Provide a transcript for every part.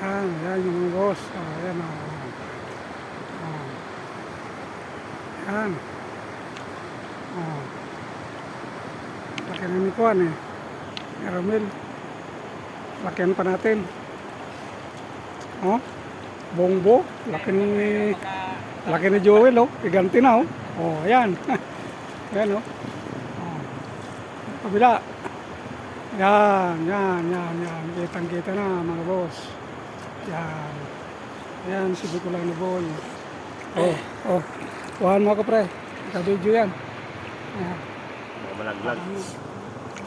Yan yung mga boss. Yan o. Yan. Laki na ni Kuan eh. Caramel. Lakihan pa natin. Bongbo. Laki ni Joel oh. Iganti na oh. Ayan. Ayan oh. Kabila. Yan. Kitang-kita na mga boss. Yan. Ayan si Bicolano Boy. Kuhaan mo ako pre. Naka-video yan. Ayan. Malaglag.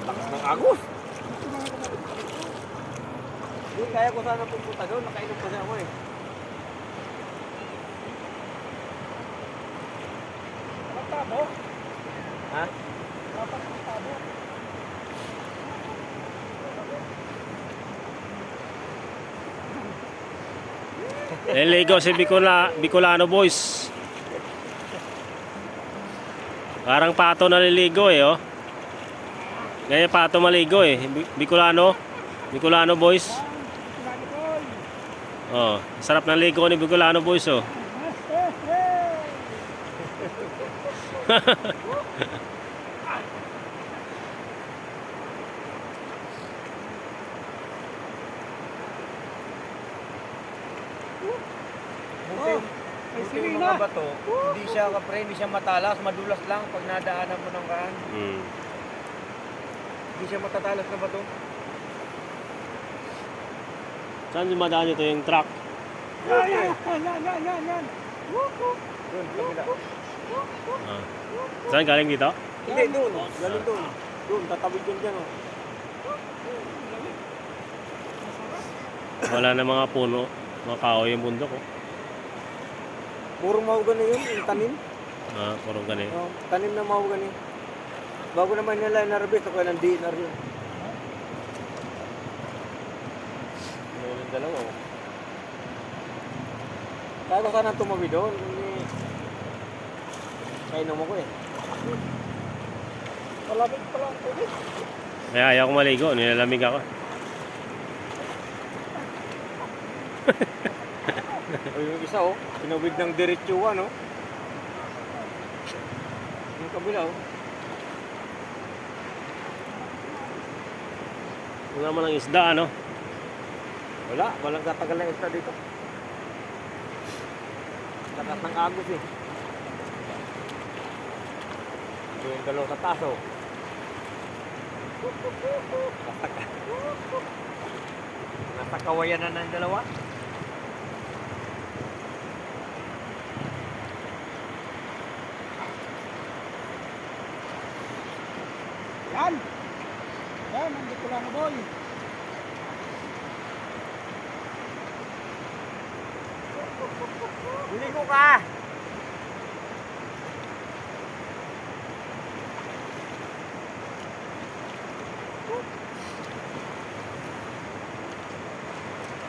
Lakas ng agos. Doon kaya ko sana pupunta doon. Nakainom kasi ako eh. Tabo? Ha? Dapat tabo. Liligo si Bicolano boys. Parang pato naliligo eh oh. Ganyan pato maligo eh. Bicolano boys. Sarap ng ligo ni Bicolano boys oh. Yung mga bato, hindi siya matalas, madulas lang pag nadaanan mo ng kaan. Hindi siya matatalas na bato. Saan yung madaan ito yung truck? Yan. Doon, kabila. Saan galing dito? Hindi, doon. Galing doon. Doon, tatawid yun dyan oh. Wala na mga puno, mga kahoy yung bundok oh. Puro mahugan na yun, yung tanim. Puro ganun. Tanim na mahugan eh. Bago naman nila inarbit, ako lang DNR yun. Yung dalawa oh. Kaya ko sana tumabi doon. Kainom ako eh. Malamig pa lang po eh. Kaya ayaw ko maligo, nilalamig ako. Yung isa oh, pinawid ng diretsuwa no. Yung kabila oh. Wala naman ang isda ano. Walang katagal na isda dito. Lakas ng agos eh. Ito yung dalawa sa taso. Nasa kawayan na ng dalawa. Yan, ang Bicolano Boy. Ligo ka!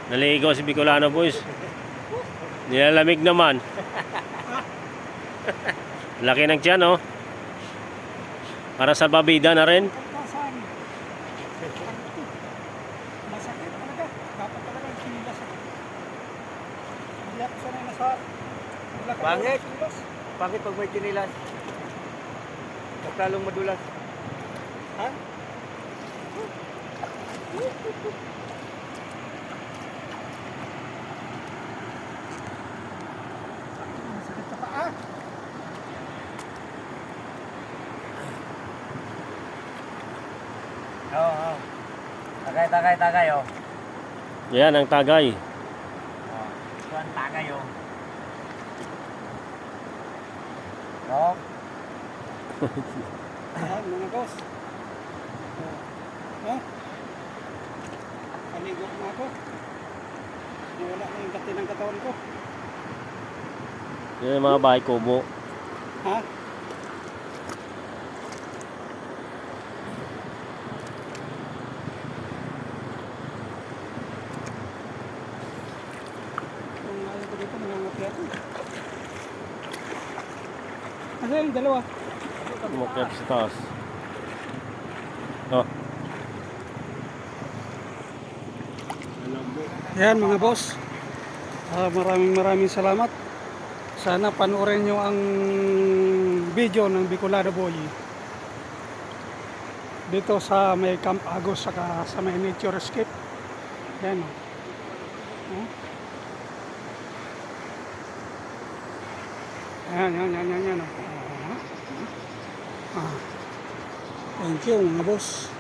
Naligo si Bicolano boys. Nilalamig naman. Laki ng tiyan oh. Para sa babida na rin. Pagkasan. Masakit talaga. Dapat talaga yung sinilas. Hindi ako sanay na sa... Bakit? Bakit pag may chinilas? Mas lalong madulas. Ha? Masakit sa paa. Oo. Tagay oh. Yan ang tagay. Ito ang tagay oh. Oh. Mga boss. Paligo na ako. Wala na yung kati ng katawan ko. Yan ang mga bahay kubo. Ha? Kung ayaw ko dito, nangangapi ako. Kasi yung dalawa. Umakyat sa taas. Oh. Alam mo. Yan mga boss. Maraming salamat. Sana panoorin nyo ang video ng Bicolano Boy. Dito sa may Camp Agos saka sa may Nature Escape. Yan o. Yan o. Thank you mga boss.